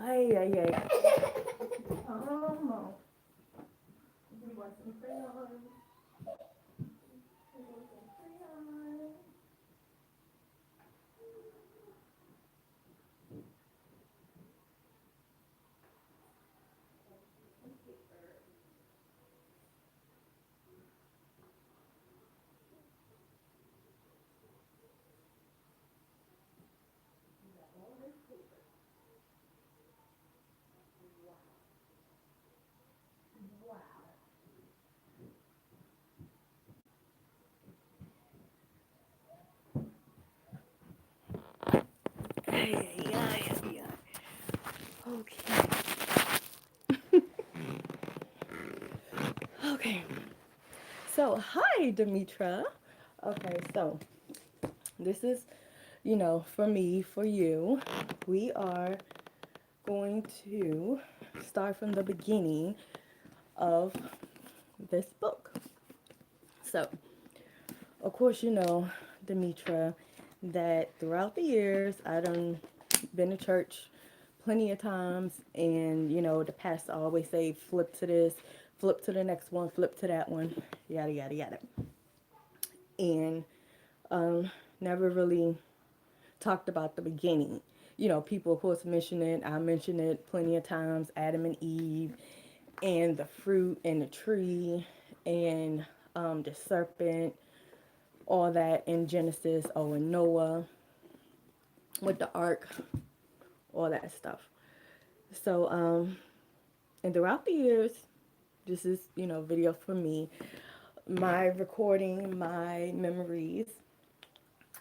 Ay, ay, ay. Um, you want some crayons? You want some crayons? Ay, ay, ay, ay, ay. Okay. Okay. So, hi, Demetra. Okay, so this is, for me, for you. We are going to start from the beginning of this book. So, of course, Demetra, that throughout the years, I done been to church plenty of times, and the pastor always say, flip to this, flip to the next one, flip to that one, yada yada yada, and never really talked about the beginning. People of course mention it. I mention it plenty of times. Adam and Eve, and the fruit and the tree, and the serpent, all that in Genesis. Oh, and Noah with the ark, all that stuff. So, and throughout the years, this is, video for me, my recording, my memories.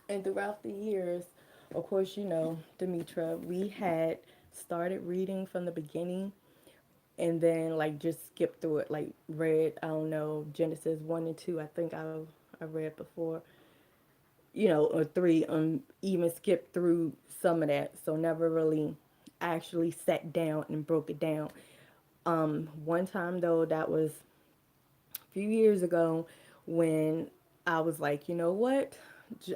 And throughout the years, of course, Demetra, we had started reading from the beginning and then like just skipped through it, like read, I don't know, Genesis 1 and 2, I think I read before, or 3, even skipped through some of that. So never really actually sat down and broke it down. One time though, that was a few years ago when I was like, you know what?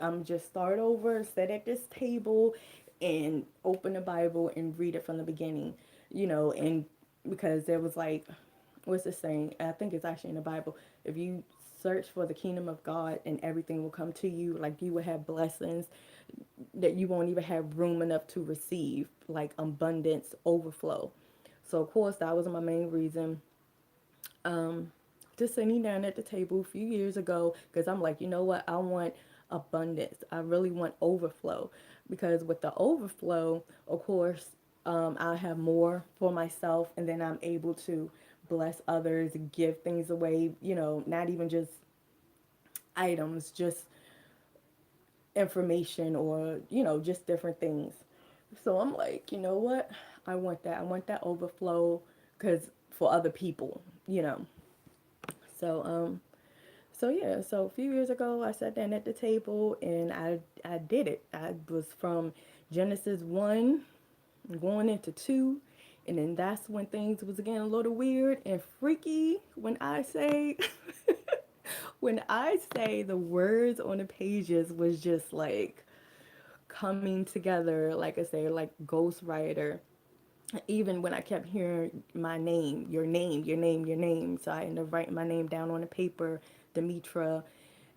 I'm just start over, sit at this table and open the Bible and read it from the beginning, and because there was like, what's the saying? I think it's actually in the Bible. If you search for the kingdom of God and everything will come to you, like you will have blessings that you won't even have room enough to receive, like abundance, overflow. So of course that was my main reason, just sitting down at the table a few years ago, because I'm like, you know what? I want abundance. I really want overflow, because with the overflow, of course, I have more for myself, and then I'm able to bless others, give things away. Not even just items, just information, or just different things. So I'm like, you know what? I want that. I want that overflow, because for other people, you know. So So yeah, so a few years ago, I sat down at the table and I did it. I was from Genesis 1 going into 2, and then that's when things was getting a little weird and freaky. When I say when I say the words on the pages was just like coming together, like I say, like ghostwriter. Even when I kept hearing my name, your name, your name, your name. So I ended up writing my name down on the paper, Demetra,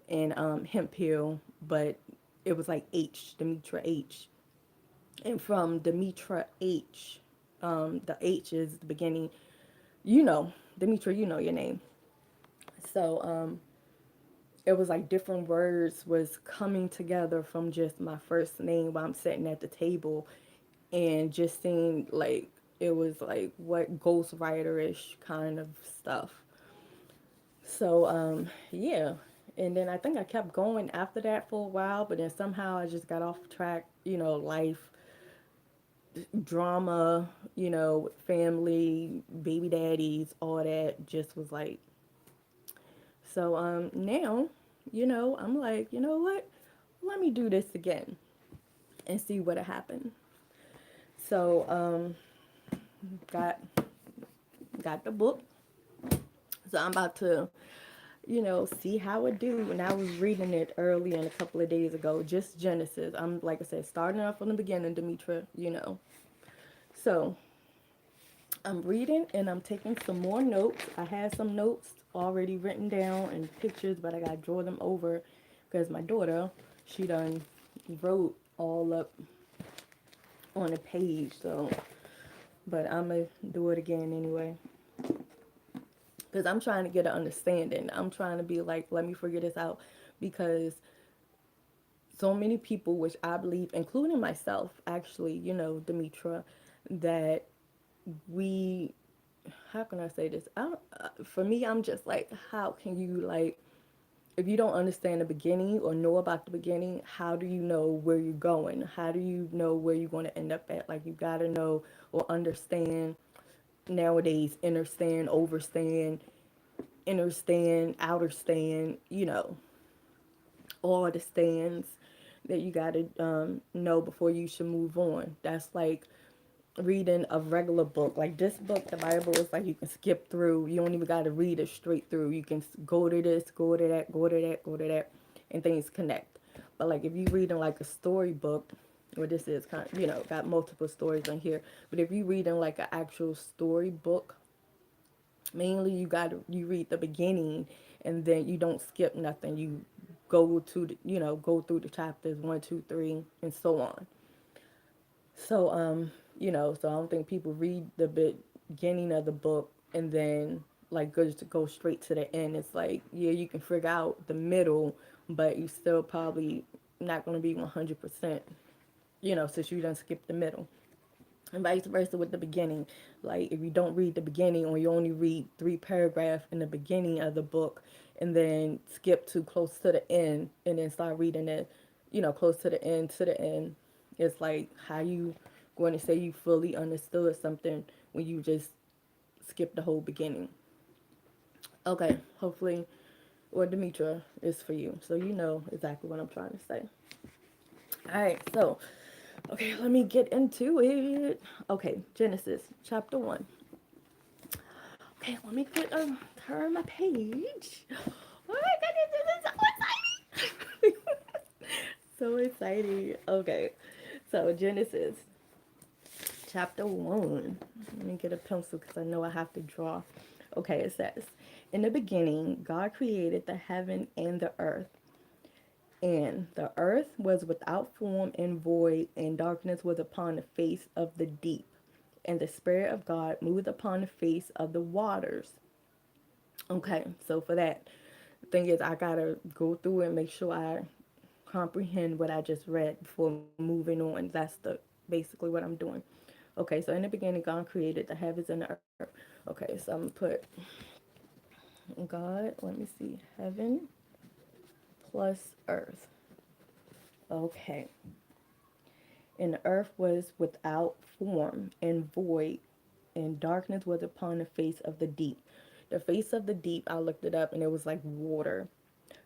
and hemp peel, but it was like H, Demetra H. And from Demetra H, the H is the beginning. Demetra, you know your name. So it was like different words was coming together from just my first name while I'm sitting at the table, and just seeing like it was like what ghostwriter-ish kind of stuff. So yeah, and then I think I kept going after that for a while, but then somehow I just got off track. Life, drama, family, baby daddies, all that just was like. So now, I'm like, you know what? Let me do this again and see what happened. So got got the book. So I'm about to, see how it do. And I was reading it early and a couple of days ago, just Genesis. I'm like I said, starting off from the beginning, Demetra. So I'm reading and I'm taking some more notes. I had some notes already written down and pictures, but I gotta draw them over because my daughter, she done wrote all up on a page. So, but I'm gonna do it again anyway because I'm trying to get an understanding. I'm trying to be like, let me figure this out because so many people, which I believe, including myself, actually, Demetra, that we how can I say this? For me, I'm just like, how can you like, if you don't understand the beginning or know about the beginning, how do you know where you're going? How do you know where you're going to end up at? Like, you got to know or understand nowadays, understand, overstand, understand, outer stand, all the stands that you got to know before you should move on. That's like reading a regular book. Like this book, the Bible, is like you can skip through. You don't even got to read it straight through. You can go to this, go to that, go to that, go to that, and things connect. But like if you reading like a storybook, or this is kind of, got multiple stories on here. But if you reading like an actual storybook, mainly you read the beginning, and then you don't skip nothing. You go to the, go through the chapters 1, 2, 3, and so on. So, so I don't think people read the beginning of the book and then like go straight to the end. It's like, yeah, you can figure out the middle, but you still probably not going to be 100%, since you done skip the middle. And vice versa with the beginning. Like if you don't read the beginning or you only read 3 paragraphs in the beginning of the book and then skip to close to the end and then start reading it, close to the end, it's like how you going to say you fully understood something when you just skip the whole beginning. Okay, hopefully what Demetra is for you. So you know exactly what I'm trying to say. Alright, so okay, let me get into it. Okay, Genesis chapter 1. Okay, let me turn my page. Oh my goodness, this is so exciting! So exciting. Okay, so Genesis chapter 1. Let me get a pencil because I know I have to draw. Okay, it says, in the beginning, God created the heaven and the earth. And the earth was without form and void, and darkness was upon the face of the deep. And the Spirit of God moved upon the face of the waters. Okay, so for that, the thing is, I gotta go through and make sure I comprehend what I just read before moving on. That's basically what I'm doing. Okay, so in the beginning, God created the heavens and the earth. Okay, so I'm gonna put God, let me see, heaven plus earth. Okay. And the earth was without form and void, and darkness was upon the face of the deep. The face of the deep, I looked it up, and it was like water.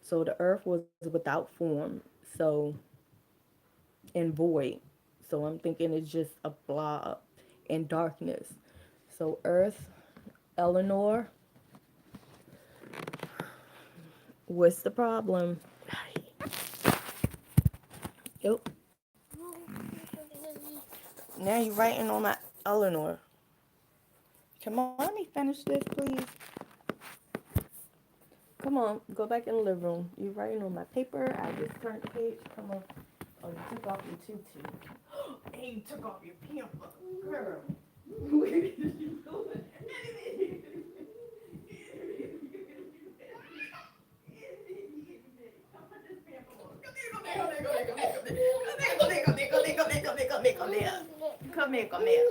So the earth was without form, so and void. So I'm thinking it's just a blob and darkness. So earth, Eleanor, what's the problem? Yep. Now you're writing on my Eleanor. Come on, let me finish this, please. Come on, go back in the living room. You're writing on my paper. I just turned the page. Come on. Oh, you took off your tutu. And you took off your pamper. Girl. What are you doing? Come here, come here.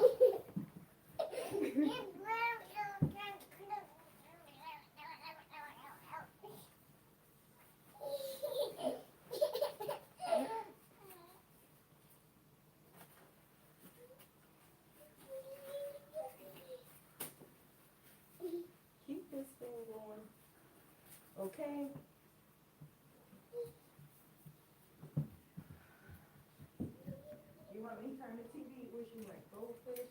Keep this thing going. Okay? You want me to turn the TV? Where's you like goldfish?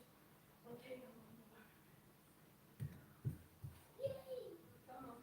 Okay. Come on.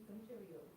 some Cheerios.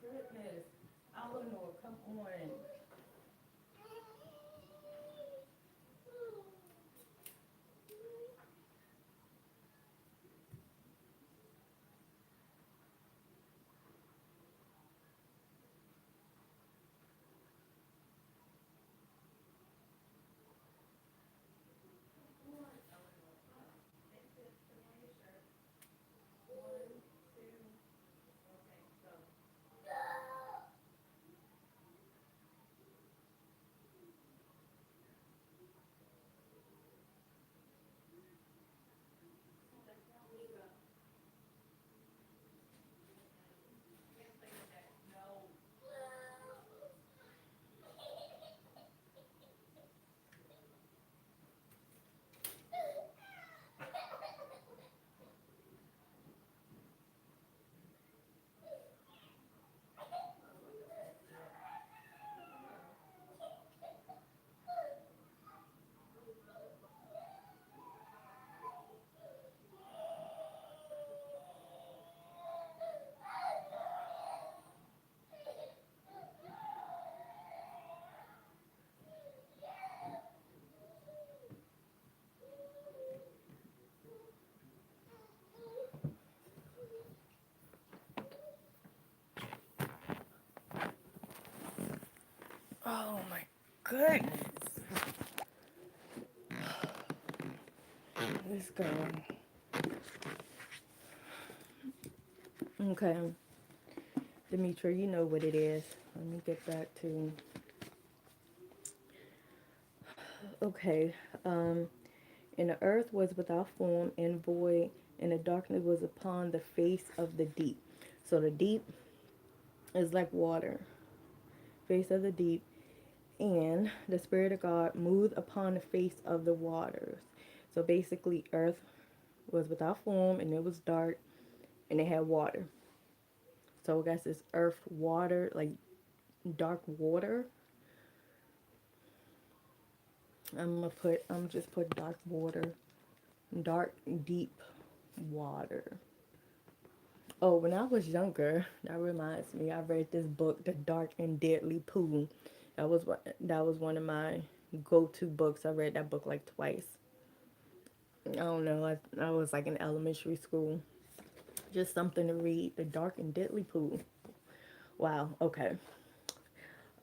Goodness, Eleanor, come on. Oh my goodness. Let's go. Okay, Demetra, you know what it is. Let me get back to. Okay, um, and the earth was without form and void, and the darkness was upon the face of the deep. So the deep is like water, face of the deep, and the Spirit of God moved upon the face of the waters. So basically, earth was without form and it was dark and it had water. So I guess it's earth, water, like dark water. I'm just put dark water, dark deep water. Oh, when I was younger, that reminds me, I read this book, The Dark and Deadly Pool. That was one of my go-to books. I read that book like twice. I don't know. I was like in elementary school. Just something to read. The Dark and Deadly Pool. Wow. Okay.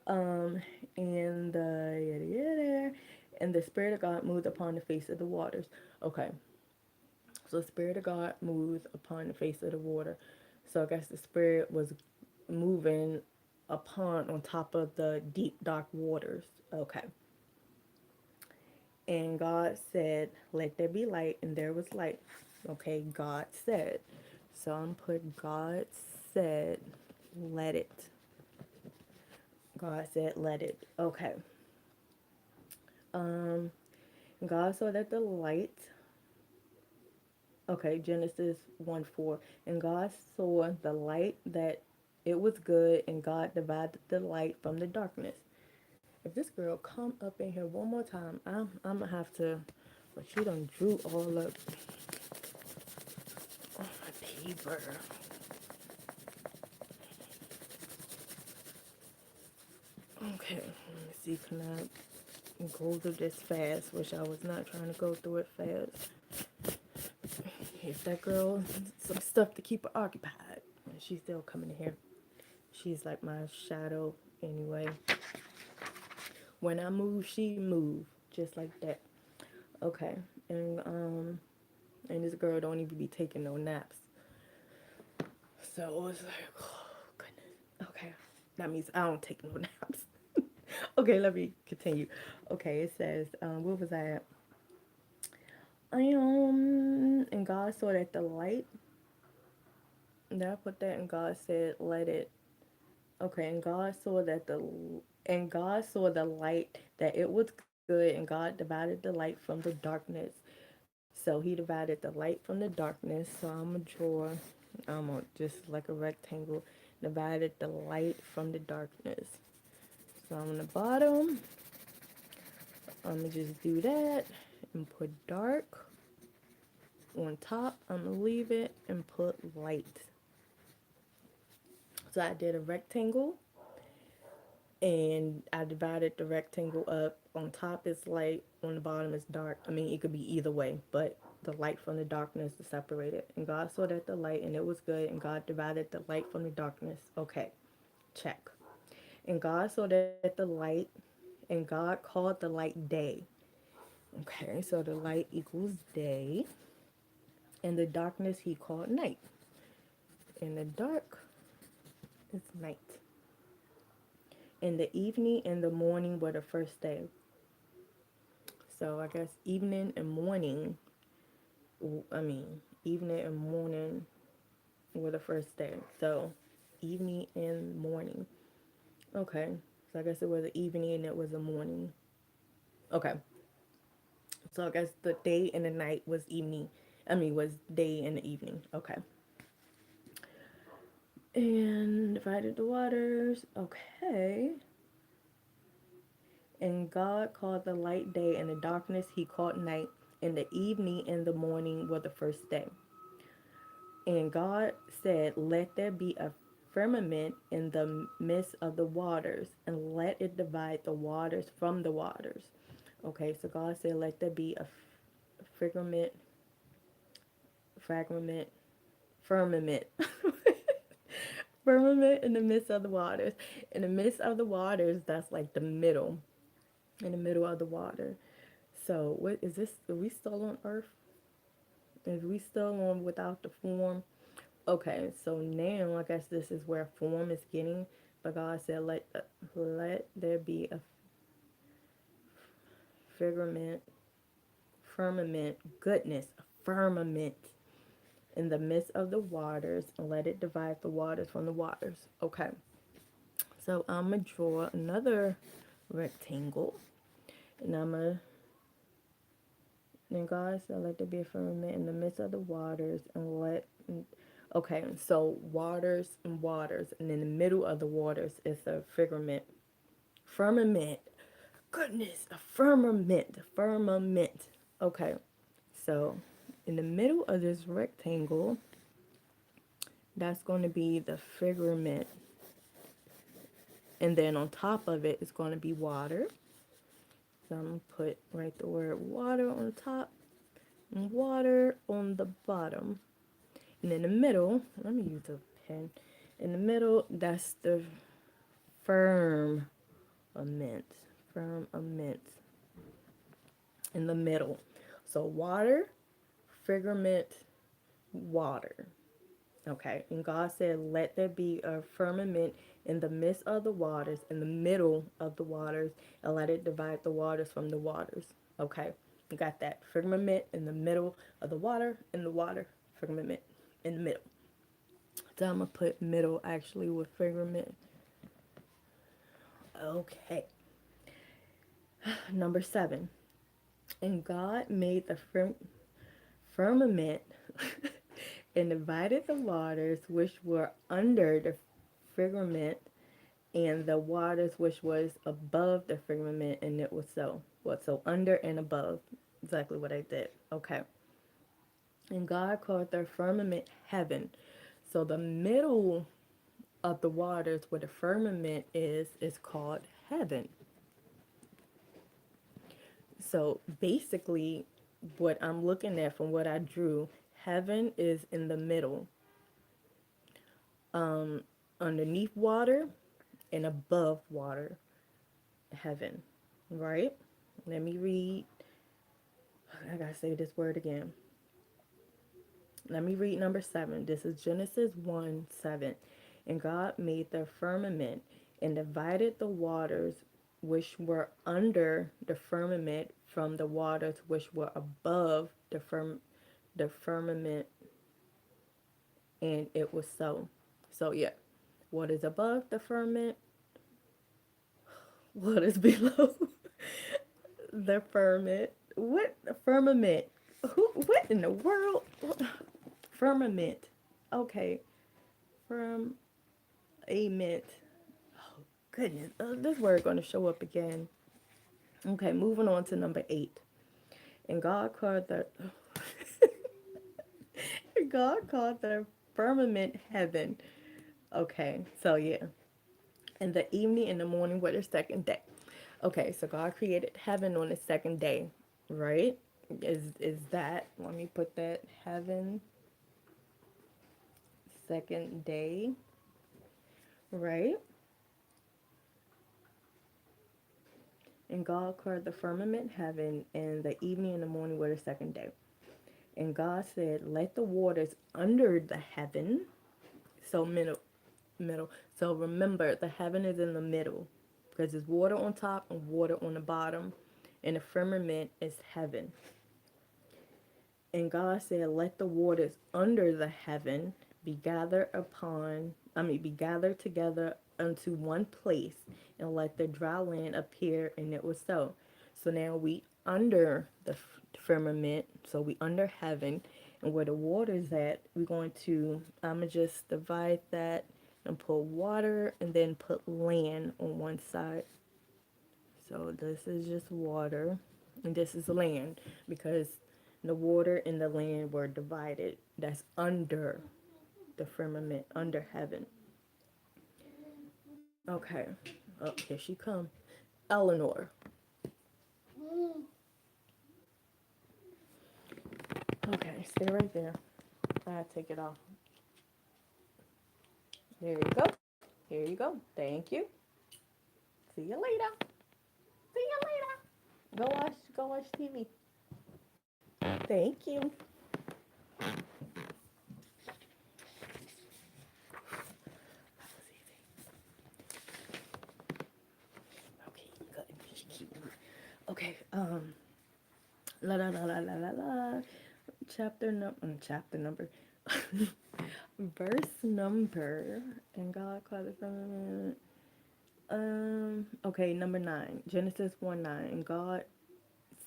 Um, and the yada yada, and the Spirit of God moved upon the face of the waters. Okay. So the Spirit of God moved upon the face of the water. So I guess the Spirit was moving upon on top of the deep dark waters. Okay. And God said, "Let there be light," and there was light. Okay, God said. So I'm put God said, "Let it." God said, "Let it." Okay. Um, God saw that the light Okay, Genesis 1 4. And God saw the light that it was good, and God divided the light from the darkness. If this girl come up in here one more time, I'm gonna have to. But she done drew all up on my paper. Okay, let me see. Can I go through this fast? Wish I was not trying to go through it fast. If that girl some stuff to keep her occupied, and she's still coming in here. She's like my shadow anyway. When I move, she move just like that. Okay, and and this girl don't even be taking no naps. So it's like, oh goodness. Okay, that means I don't take no naps. Okay, let me continue. Okay, it says, where was I at? And God saw that the light. Then I put that, and God said, "Let it." Okay, and God saw the light that it was good, and God divided the light from the darkness. So He divided the light from the darkness. So I'm gonna draw, just like a rectangle, divided the light from the darkness. So on the bottom, I'm gonna just do that and put dark. On top, I'm gonna leave it and put light. So I did a rectangle, and I divided the rectangle up. On top is light, on the bottom is dark. I mean, it could be either way, but the light from the darkness is separated. And God saw that the light, and it was good, and God divided the light from the darkness. Okay, check. And God saw that the light, and God called the light day. Okay, so the light equals day, and the darkness He called night. And the dark is night. And the evening and the morning were the first day. So I guess evening and morning, I mean, evening and morning were the first day. So evening and morning. Okay. So I guess it was the evening and it was the morning. Okay. So I guess the day and the night was evening. I mean, was day and the evening. Okay. And divided the waters. Okay. And God called the light day, and the darkness He called night, and the evening and the morning were the first day. And God said, "Let there be a firmament in the midst of the waters, and let it divide the waters from the waters." Okay, so God said, "Let there be a firmament, fragment, firmament, firmament in the midst of the waters." In the midst of the waters, that's like the middle, in the middle of the water. So, what is this? Are we still on Earth? Is we still on without the form? Okay, so now I guess this is where form is getting. But God said, let there be a firmament, firmament, goodness, a firmament in the midst of the waters, and let it divide the waters from the waters. Okay, so I'm gonna draw another rectangle, and I'm gonna. Then God said, "Let there be a firmament in the midst of the waters, and let." Okay, so waters and waters, and in the middle of the waters is a firmament. Firmament. Goodness, a firmament. Firmament. Okay, so in the middle of this rectangle, that's going to be the firmament. And then on top of it is going to be water. So I'm going to write the word water on the top and water on the bottom. And in the middle, let me use a pen. In the middle, that's the firmament. Firmament. In the middle. So water, firmament, water. Okay. And God said, "Let there be a firmament in the midst of the waters, in the middle of the waters, and let it divide the waters from the waters." Okay. You got that. Firmament in the middle of the water, firmament in the middle. So I'm going to put middle actually with firmament. Okay. Number 7. And God made the firmament. and divided the waters which were under the firmament and the waters which was above the firmament, and it was so. What? So under and above. Exactly what I did. Okay. And God called the firmament heaven. So the middle of the waters where the firmament is called heaven. So basically, what I'm looking at from what I drew, heaven is in the middle, underneath water and above water, heaven, right? Let me read. I gotta say this word again. Let me read number 7. This is Genesis 1:7. And God made the firmament and divided the waters which were under the firmament from the waters which were above the firmament, and it was so. So yeah, what is above the firmament? What is below the firmament? What firmament? Who? What in the world? Firmament. Okay, firm a mint. Oh goodness, this word going to show up again. Okay, moving on to number 8. And God called the God called the firmament heaven. Okay, so yeah, in the evening and the morning were the second day. Okay, so God created heaven on the second day, right? Is that? Let me put that heaven second day, right? And God called the firmament heaven, and the evening and the morning were the second day. And God said, "Let the waters under the heaven," so middle. So remember, the heaven is in the middle because there's water on top and water on the bottom, and the firmament is heaven. And God said, "Let the waters under the heaven be gathered be gathered together unto one place, and let the dry land appear." And it was so. So now we under the firmament, so we under heaven, and where the water's at, we're going to, I'm going to just divide that and put water and then put land on one side. So this is just water, and this is land, because the water and the land were divided. That's under the firmament, under heaven. Okay. Oh, here she come. Eleanor. Okay, stay right there. I gotta take it off. There you go. Here you go. Thank you. See you later. See you later. Go watch TV. Thank you. Okay, good. Okay, la la la la la la la. Chapter number. Verse number. And God called it from. Okay, number 9. Genesis 1:9. And God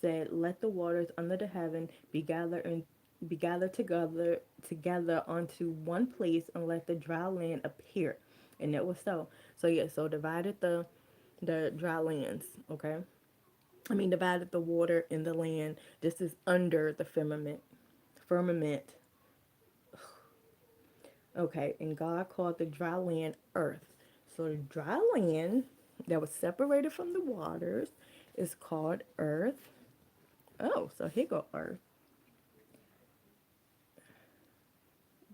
said, "Let the waters under the heaven be gathered together onto one place, and let the dry land appear." And it was so. So yeah, so divided the dry lands, okay? I mean, divided the water in the land. This is under the firmament. Firmament. Okay, and God called the dry land earth. So the dry land that was separated from the waters is called earth. Oh, so here go earth.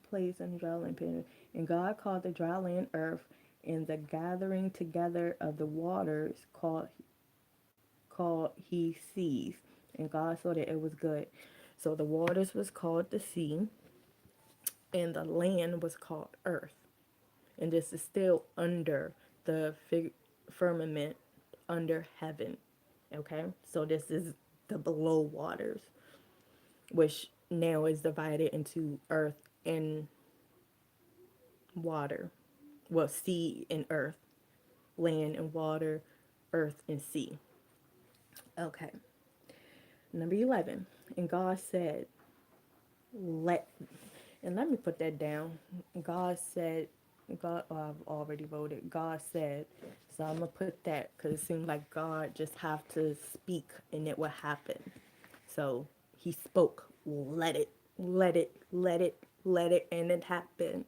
Place and dry land. And God called the dry land earth, and the gathering together of the waters called he seas. And God saw that it was good. So the waters was called the sea, and the land was called earth. And this is still under the firmament, under heaven. Okay, so this is the below waters, which now is divided into earth and water. Well, sea and earth, land and water, earth and sea. Okay, number 11. And God said, let, and let me put that down. God said, God, oh, I've already wrote it. God said, so I'm gonna put that because it seemed like God just have to speak and it will happen. So he spoke, let it, let it, let it, let it, and it happened.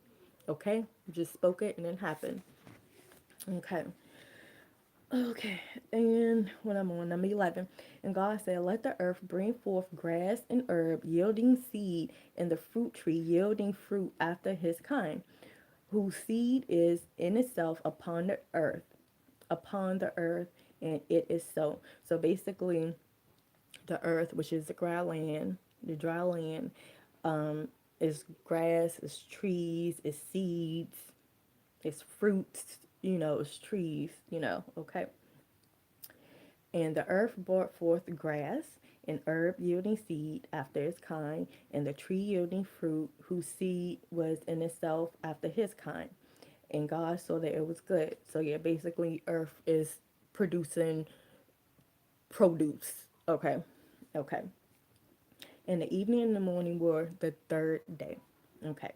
Okay, just spoke it and it happened. Okay. Okay, and when I'm on number 11, and God said, let the earth bring forth grass and herb, yielding seed, and the fruit tree yielding fruit after his kind, whose seed is in itself upon the earth, and it is so. So basically, the earth, which is the dry land, is grass, is trees, is seeds, is fruits, it's trees, okay. And the earth brought forth grass, and herb yielding seed after its kind, and the tree yielding fruit, whose seed was in itself after his kind. And God saw that it was good. So yeah, basically earth is producing produce. Okay. Okay. And the evening and the morning were the third day. Okay.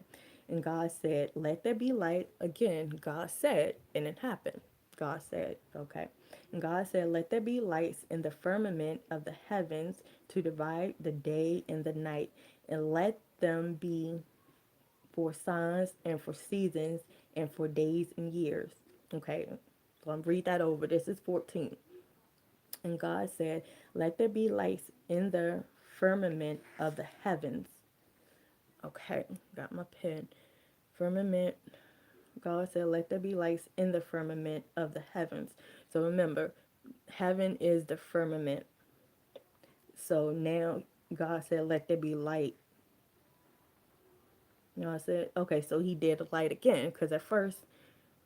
And God said, let there be light. Again, God said, and it happened. God said, okay. And God said, let there be lights in the firmament of the heavens to divide the day and the night, and let them be for signs and for seasons and for days and years. Okay. So I'm read that over. This is 14. And God said, let there be lights in the firmament of the heavens. Okay, got my pen. Firmament. God said, let there be lights in the firmament of the heavens. So remember, heaven is the firmament. So now God said, let there be light. I said, okay, so he did the light again, because at first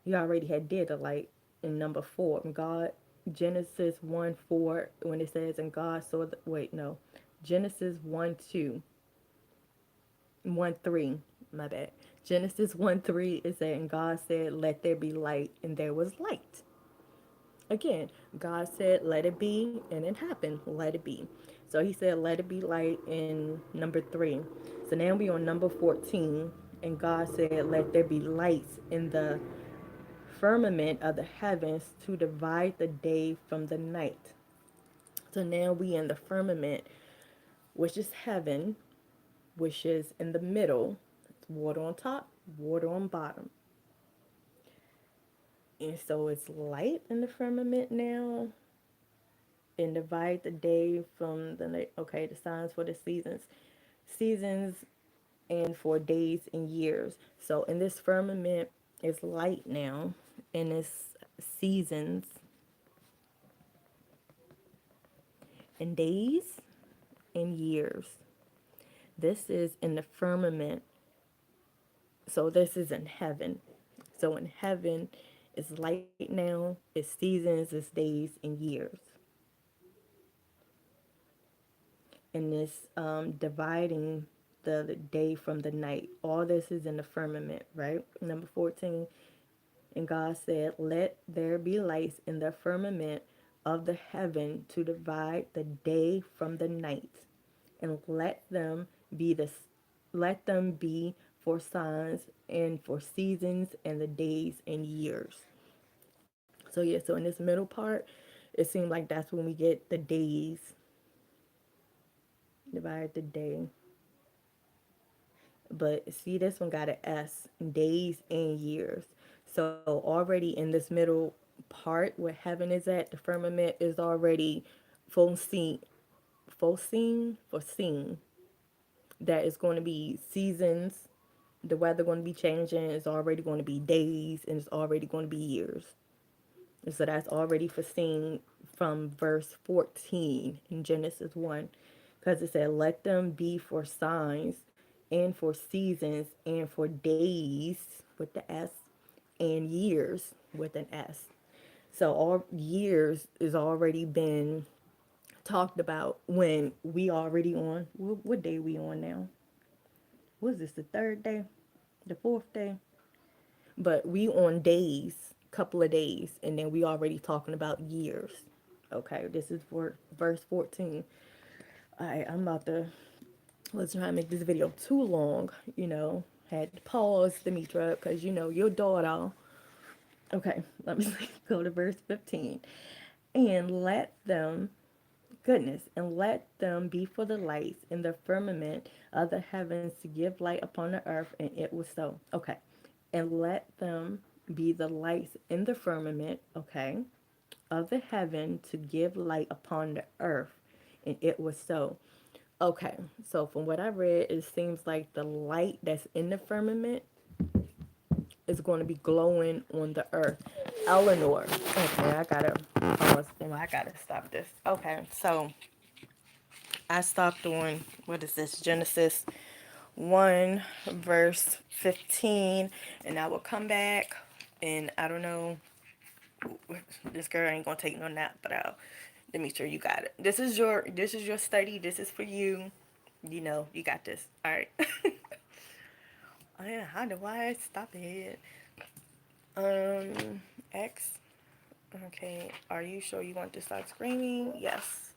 he already had did the light in number 4. God, Genesis 1:4, when it says, and God saw the, wait, no, Genesis 1:2, 1:3, my bad. Genesis 1:3 is saying, God said, let there be light, and there was light. Again, God said, let it be, and it happened. Let it be. So he said, let it be light in number 3. So now we on number 14, and God said, let there be lights in the firmament of the heavens to divide the day from the night. So now we in the firmament, which is heaven, which is in the middle. It's water on top, water on bottom. And so it's light in the firmament now. And divide the day from the night. Okay, the signs for the seasons. Seasons and for days and years. So in this firmament is light now. And it's seasons and days and years. This is in the firmament. So this is in heaven. So in heaven, it's light now, it's seasons, it's days, and years. And it's dividing the day from the night. All this is in the firmament, right? Number 14. And God said, let there be lights in the firmament of the heaven to divide the day from the night, and let them be for signs and for seasons and the days and years. So yeah, so in this middle part, it seemed like that's when we get the days, divide the day. But see, this one got an S, days and years. So already in this middle part where heaven is at, the firmament is already foreseen, foreseen that it's going to be seasons. The weather going to be changing. It's already going to be days, and it's already going to be years. And so that's already foreseen from verse 14 in Genesis 1, because it said, let them be for signs and for seasons and for days with the S and years with an S. So all years is already been talked about when we already on, what day we on now? Was this the third day? The fourth day? But we on days, couple of days, and then we already talking about years. Okay, this is for verse 14. All right, I'm about to Let's try and make this video too long, Had to pause, Demetra, because your daughter. Okay, let me go to verse 15. And let them, goodness, and let them be for the lights in the firmament of the heavens to give light upon the earth, and it was so. Okay, and let them be the lights in the firmament, okay, of the heaven to give light upon the earth, and it was so. Okay, so from what I read, it seems like the light that's in the firmament is going to be glowing on the earth. Eleanor. Okay, I gotta pause. Oh, I gotta stop this. Okay, so I stopped on, what is this? Genesis 1, verse 15. And I will come back. And I don't know. This girl ain't gonna take no nap, but let me sure you got it. This is your study. This is for you. You got this. All right. Oh, yeah, how do I stop it? X. Okay, are you sure you want to start screaming? Yes.